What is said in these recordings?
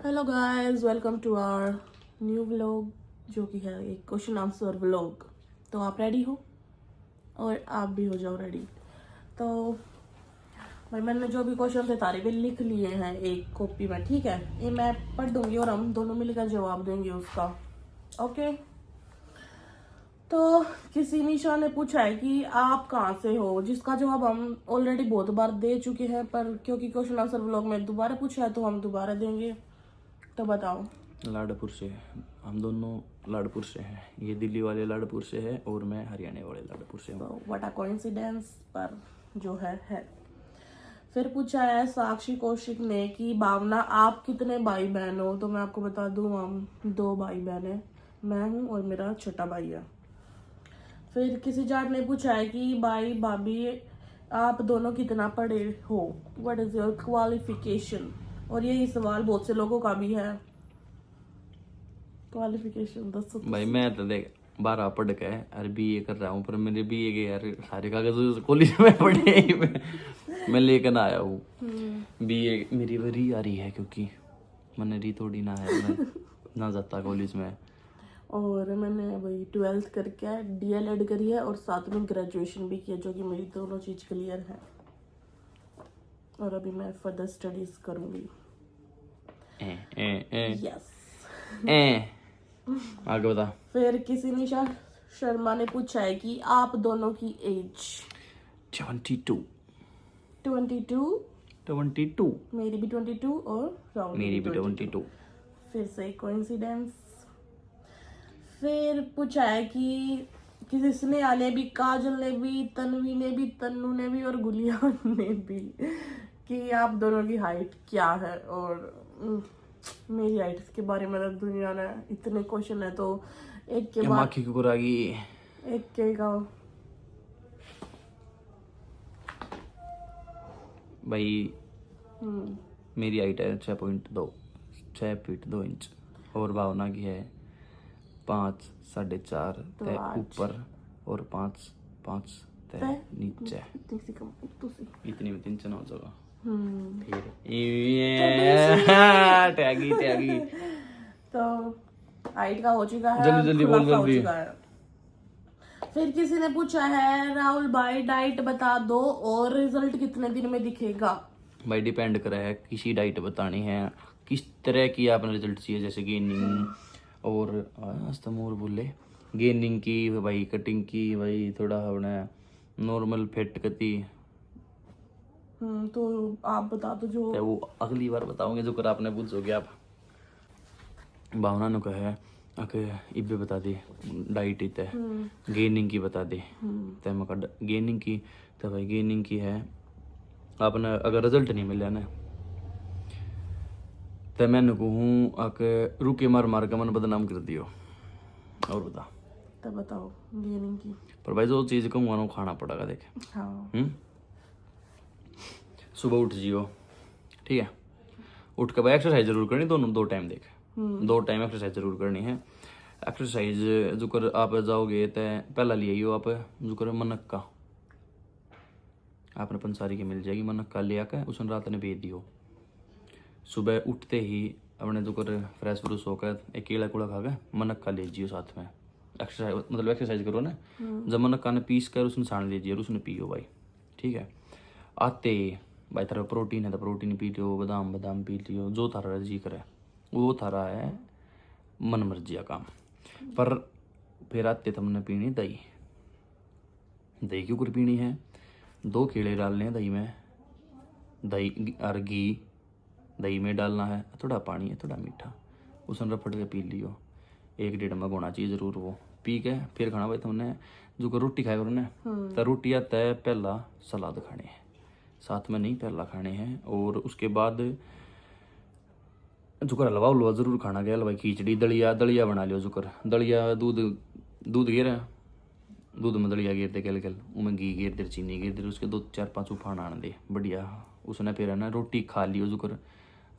Hello guys, welcome to our new vlog जो कि है एक क्वेश्चन आंसर व्लॉग। तो आप रेडी हो और आप भी हो जाओ रेडी। तो भाई मैंने जो भी क्वेश्चन थे सारे भी लिख लिए हैं एक कॉपी में, ठीक है। ये मैं पढ़ दूंगी और हम दोनों मिलकर जवाब देंगे उसका, ओके। तो किसी निशा ने पूछा है कि आप कहाँ से हो, जिसका जवाब हम ऑलरेडी बहुत बार दे चुके हैं, पर क्योंकि क्वेश्चन आंसर व्लॉग में दोबारा पूछा है तो हम दोबारा देंगे। तो बताओ। लाडपुर से। हम दोनों लाडपुर से हैं। ये दिल्ली वाले लाडपुर से है और मैं हरियाणा वाले लाडपुर से हूँ। तो व्हाट अ कोइंसिडेंस, पर जो है। फिर पूछा है साक्षी कौशिक ने कि भावना आप कितने भाई बहन हो। तो मैं आपको बता दूं हम 2 भाई बहन हैं, मैं हूँ और मेरा छोटा भाई है। फिर किसी जाट ने पूछा है कि भाई भाभी आप दोनों कितना पढ़े हो, व्हाट इज योर क्वालिफिकेशन। और यही सवाल बहुत से लोगों का भी है, क्वालिफिकेशन दसो। भाई मैं तो देख 12 पढ़ के अरे BA कर रहा हूँ, पर मेरे BA के यार सारे कागज कॉलेज में पढ़े मैं लेकर आया हूँ। BA मेरी वरी आ रही है क्योंकि मैंने री थोड़ी ना है, मैं ना जाता कॉलेज में। और मैंने वही 12th करके DLED करी है और साथ में ग्रेजुएशन भी किया, जो कि मेरी दोनों चीज़ क्लियर है। और अभी मैं फर्दर स्टडीज करूँगी। यस। आगे बता। फिर किसी निशा शर्मा ने पूछा है कि आप दोनों की एज 22। 22। मेरी भी 22 और राहुल मेरी भी 22। फिर से कोइंसिडेंस। फिर पूछा है कि किसी स्नेहा ने भी, काजल ने भी, तन्वी ने भी, तन्नू ने भी और गुलिया ने भी कि आप दोनों की हाइट क्या है। और मेरी हाइट के बारे में तो दुनिया ने इतने क्वेश्चन है, तो एक के बाद माखी कुकुरागी एक के का भाई। मेरी हाइट है 6 फीट 2 इंच और भावना की है 5 साढ़े 4 तो तय आज ऊपर और 5 तय नीचे। इतनी सी कम, इतनी में 3 चना हो जाएगा। हम्म। फिर टैगी तो हाइट का हो चुका है, जल्दी जल्दी बोल खुलासा हो जल्दी। चुका है। फिर किसी ने पूछा है राहुल भाई डाइट बता दो और रिजल्ट कितने दिन में दिखेगा। भाई डिपेंड करा है किसी डाइट बतानी है, किस तरह की आपने रिजल्ट चाहिए, जैसे गेनिंग और और बोले गेनिंग की भाई, कटिंग की भाई, थोड़ा अपना नॉर्मल फिट कती। तो आप बता दो जो। तो वो अगली बार बताओगे जो कर आपने पूछोगे आप। भावना ने कहा है आके इबे बता दे डाइट इत है, गेनिंग की बता दे। तो मैं कहा गेनिंग की, तो भाई गेनिंग की है आपने अगर रिजल्ट नहीं मिला ना तो मैंने कहूँ आके रुके मार मार के मन बदनाम कर दियो। और बता। तो बताओ गेनिंग की। पर भाई जो चीज़ कहूँगा वो खाना पड़ेगा देख। हाँ। सुबह उठ जियो, ठीक है। उठ के भाई एक्सरसाइज जरूर करनी, दोनों 2 टाइम देख। 2 टाइम एक्सरसाइज जरूर करनी है। एक्सरसाइज जो कर आप जाओगे तो पहला ले आइयो आप जो कर मनक्का, आपने पंसारी की मिल जाएगी। मनक्का ले आकर उसने रात ने भेज दियो। सुबह उठते ही अपने जो कर फ्रेश फ्रूश होकर एक केला कूड़ा खा के मनक्का ले जियो साथ में। एक्सरसाइज मतलब एक्सरसाइज करो ना, जब मनक्का ने पीस कर उसने छान लीजिए और उसने पियो भाई, ठीक है। आते भाई थारा प्रोटीन है तो प्रोटीन पी लियो, बादाम बादाम पी लियो, जो थारा जी करे वो थारा है मन मर्जी का काम। पर फिर आते तुमने पीनी दही। दही क्यों कर पीनी है, 2 केले डालने हैं दही में, दही और घी दही में डालना है, थोड़ा पानी है थोड़ा मीठा, उसने रफट के पी लियो। 1-1.5 मग होना चाहिए जरूर, वो पी के फिर खाना। भाई तुमने जो कर रोटी खाया करो ना, तो रोटी आता है पहला सलाद खाने हैं, साथ में नहीं पहला खाने हैं। और उसके बाद जुकर हलवा उलवा जरूर खाना गया भाई, खिचड़ी दलिया बना लियो। जुकर दलिया दूध घेर, दूध में दलिया घेर दे गल उमें घी घेर दे, चीनी घेर दे, उसके 2-4-5 उफान आने दे बढ़िया। उसने फिर है ना रोटी खा लियो, जुकर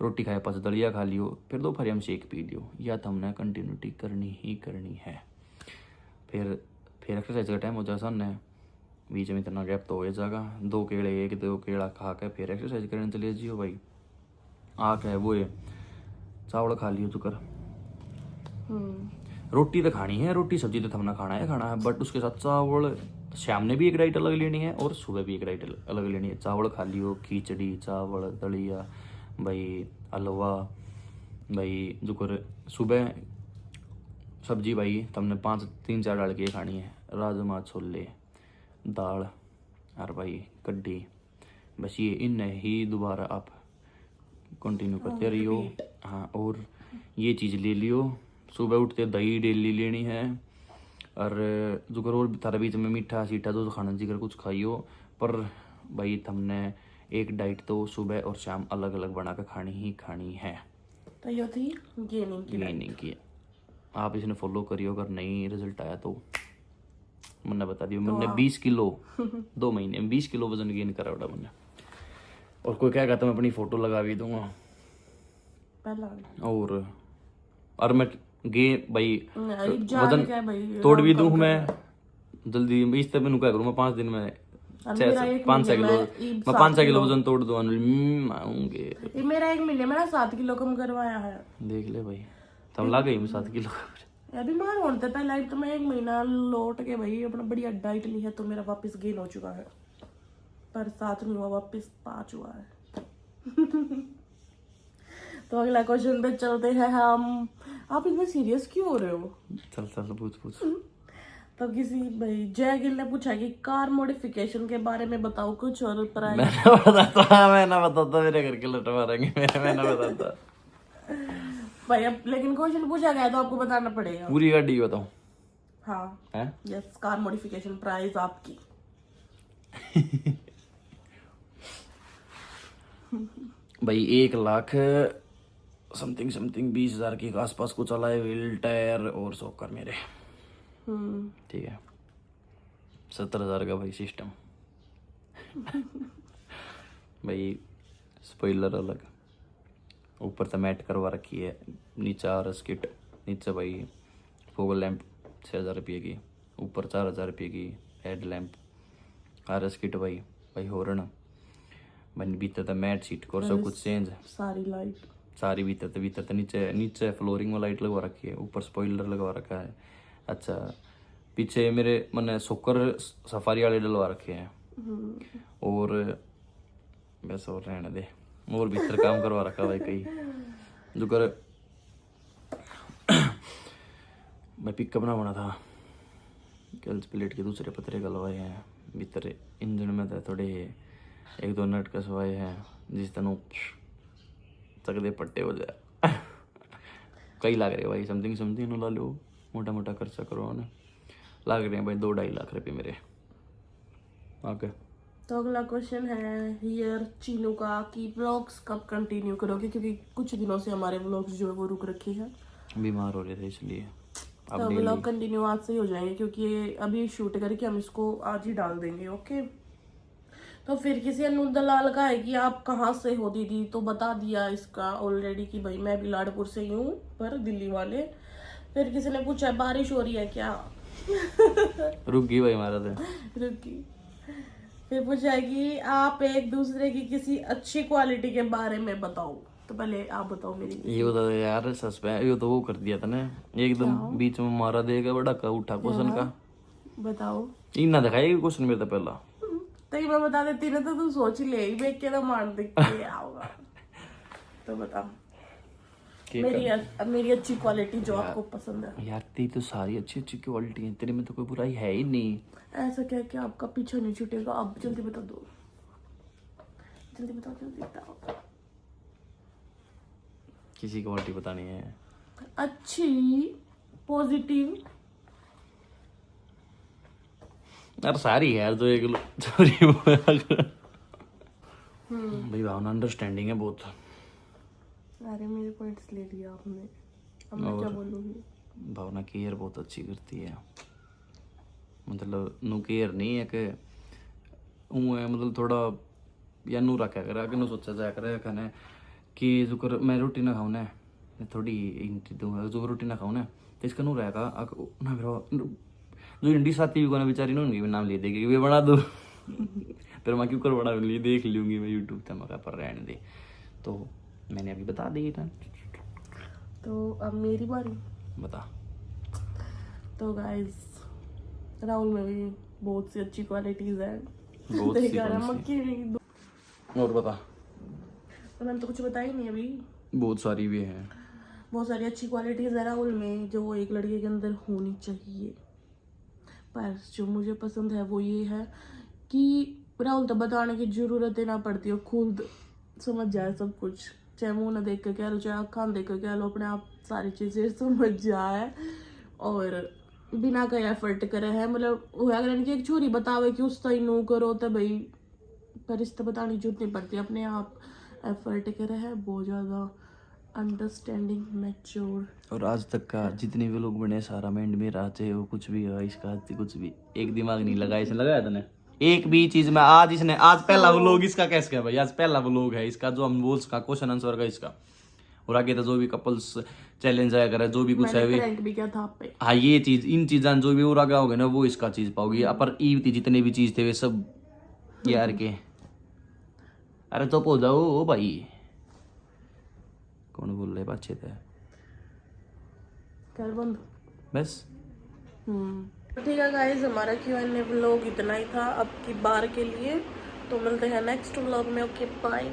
रोटी खाए पास दलिया खा लियो, फिर दोपहर हम शेक पी लियो। या तो हमने कंटिन्यूटी करनी ही करनी है। फिर एक्सरसाइज का टाइम हो जाए सामने, बीच में इतना गैप तो हो जाएगा। 2 केले 1-2 केला खा के फिर एक्सरसाइज करने चले जियो भाई। आके वो चावल खा लियो तो कर। हम्म, रोटी तो खानी है, रोटी सब्जी तो थमना खाना है, बट उसके साथ चावल शाम ने भी एक डाइट अलग लेनी है और सुबह भी एक डाइट अलग लेनी है। चावल खा लियो, खिचड़ी, चावल, दलिया, भाई हलवा, भाई जो कर सुबह सब्जी भाई तुमने 5-3-4 डाल के खानी है, राजमा, छोले, दाल और भाई कड्डी। बस ये इन ही दोबारा आप कंटिन्यू करते रहियो। हाँ, और ये चीज़ ले लियो, सुबह उठते दही डेली लेनी है, और जो करो और थारा बीच में मीठा सीठा जो खाना जिगर कुछ खाइयो, पर भाई तुमने एक डाइट तो सुबह और शाम अलग अलग बना कर खानी ही खानी है। तो ये थी गेनिंग की ये नहीं किया आप इसने फॉलो करियो, अगर नहीं रिजल्ट आया तो मैंने बता दियो। मैंने 20 किलो 2 महीने में 20 किलो वजन गेन करा बड़ा मैंने। और कोई कहेगा तो मैं अपनी फोटो लगा भी दूंगा। पहला और मैं गे भाई जान वजन क्या है भाई, तोड़ भी दूं मैं जल्दी। इस तरह मैंने क्या करूँ, मैं 5 दिन में 5-6 किलो, मैं 5-6 किलो वजन तोड़ दूं आऊंगे। ये मेरा 1 महीने में ना 7 किलो कम करवाया है। देख ले भाई, तब ला गई मैं 7 किलो। अभी बीमार होने पहले तो मैं 1 महीना लौट के भाई अपना बढ़िया डाइट ली है तो मेरा वापस गेन हो चुका है, पर 7 नहीं हुआ, वापस 5 हुआ है। तो अगला क्वेश्चन पे चलते हैं हम। आप इतने सीरियस क्यों हो रहे हो? चल पूछ। तो किसी भाई जय गिल ने पूछा कि कार मॉडिफिकेशन के बारे में बताओ कुछ, और प्राइस। मैं ना बताता मेरे घर के लट मारेंगे मैं ना बताता भाई अब लेकिन क्वेश्चन पूछा गया तो आपको बताना पड़ेगा। पूरी गाड़ी बताऊं? हाँ, है यस, कार मॉडिफिकेशन प्राइस आपकी। भाई 1 लाख समथिंग 20,000 के आसपास को चला है, व्हील टायर और सॉकर मेरे। ठीक है, 70,000 का भाई सिस्टम। भाई स्पॉइलर अलग, ऊपर से मैट करवा रखी है, नीचे RS किट, नीचे भाई फोग लैंप 6,000 रुपये की, ऊपर 4,000 रुपये की हेड लैंप, RS किट भाई हॉर्न भाई, भीतर तो मैट सीट और सब कुछ चेंज, सारी लाइट सारी भीतर तो नीचे फ्लोरिंग में लाइट लगवा रखी है, ऊपर स्पॉइलर लगवा रखा है। अच्छा, पीछे मेरे मैंने सोकर सफारी वाले डलवा रखे हैं, और बस और रहने दे, और भीतर काम करवा रखा भाई कई जो कर। मैं पिकअप ना बना था, गर्ल्स प्लेट के दूसरे पतरे गलवाए हैं, भीतर इंजन में तो थोड़े 1-2 नट कसवाए हैं, जिस तरह चकदे पट्टे हो जाए। कई लाग रहे भाई, समथिंग ला लो, मोटा खर्चा करो ना, लाग रहे हैं भाई 2-2.5 लाख रुपये मेरे आगे। तो अगला क्वेश्चन है हियर चीनू का कि व्लॉग्स कब कंटिन्यू करोगे, क्योंकि कुछ दिनों से हमारे व्लॉग्स जो है वो रुक रखे हैं, बीमार हो रहे थे इसलिए। तो व्लॉग कंटिन्यू आज से ही हो जाएंगे, क्योंकि अभी शूट करके हम इसको आज ही डाल देंगे। ओके, तो फिर किसी अनु दलाल का है कि आप कहाँ से हो दीदी, तो बता दिया इसका ऑलरेडी कि भाई मैं भी लाडपुर से ही हूँ, पर दिल्ली वाले। फिर किसी ने पूछा बारिश हो रही है क्या? रुक गई भाई हमारा तो। रुकी। फिर पूछा है कि आप एक दूसरे की किसी अच्छी क्वालिटी के बारे में बताओ, तो पहले आप बताओ मेरी। ये बता दे यार, सस्पेंस ये तो वो कर दिया था ना एकदम बीच में, मारा देगा बड़ा का उठा क्वेश्चन का। बताओ। इना दिखाई क्वेश्चन मेरे तो पहला, तो मैं बता देती ना, तो तू सोच ले ही देख के तो मान देख के आओगा। तो बता मेरी अच्छी क्वालिटी जो आपको पसंद है। यार तेरी तो सारी अच्छी क्वालिटी है, तेरे में तो कोई बुराई है ही नहीं। ऐसा क्या कि आपका पीछा नहीं छूटेगा? आप जल्दी बता दो, जल्दी बताओ। किसी क्वालिटी बतानी है अच्छी, पॉजिटिव। यार सारी है यार, जो एक सॉरी भाई भावना अंडरस्टैंडिंग है बहुत। अरे मेरे पॉइंट्स ले लिया आपने, अब मैं क्या बोलूँगी। भावना केयर बहुत अच्छी करती है, मतलब नु केयर नहीं है कि है, मतलब थोड़ा या नु रखा करे आगे नु सोचा जाया करे खाने कि जो कर मैं रोटी ना खाऊं ना, थोड़ी जो रोटी ना खाऊं ना, तो इसका नु रहेगा ना फिर जो इंडी साथी भी कोना बेचारी उनकी भी नाम ले देगी कि वे बना दो। फिर मैं क्यों कर बना ली, देख लूँगी मैं यूट्यूब पे, मगर पर रहने दे। तो मैंने अभी बता दी था। तो अब मेरी बारी। बता। तो गाइस राहुल में भी बहुत सी अच्छी क्वालिटीज है। बहुत सी देखा ना, कौन सी? मक्खी नहीं। और बता। तो मैंने तो कुछ बताया ही नहीं अभी। बहुत सारी भी है। बहुत सारी अच्छी क्वालिटीज है राहुल में जो एक लड़के के अंदर होनी चाहिए, पर जो मुझे पसंद है वो ये है कि राहुल तो बताने की जरूरत ही ना पड़ती हो, खुद समझ जाए सब कुछ, चाहे मुंह ना देख कर कह लो चाहे आँख देख कर कह लो, अपने आप सारी चीजें समझ जाए और बिना कोई एफर्ट करे है। मतलब वो अगर इनकी एक छोरी बतावे कि उस तरह नू करो तो भाई पर रिश्ता बताने की जरूरत नहीं पड़ती, अपने आप एफर्ट करे है, बहुत ज्यादा अंडरस्टैंडिंग मैच्योर। और आज तक का जितने भी लोग बने सारा माइंड में रहते हो, कुछ भी हो इसका कुछ भी एक दिमाग नहीं लगा, इसने लगाया तूने एक भी चीज में। आज इसने आज पहला व्लॉग इसका कैसे क्या भाई, आज पहला व्लॉग है इसका जो हम बोल का क्वेश्चन आंसर का इसका, और आगे तो जो भी कपल्स चैलेंज आया करे जो भी कुछ है प्रैंक भी किया था आप पे। हाँ ये चीज इन चीजा जो भी और आगे होगे ना वो इसका चीज पाओगी। पर ई थी जितने भी चीज थे वे सब यार के। अरे तो हो जाओ ओ भाई, कौन बोल रहे बातचीत है कर बंद बस। ठीक है गाइस, हमारा Q&A व्लॉग इतना ही था अब की बार के लिए, तो मिलते हैं नेक्स्ट व्लॉग में। Okay bye.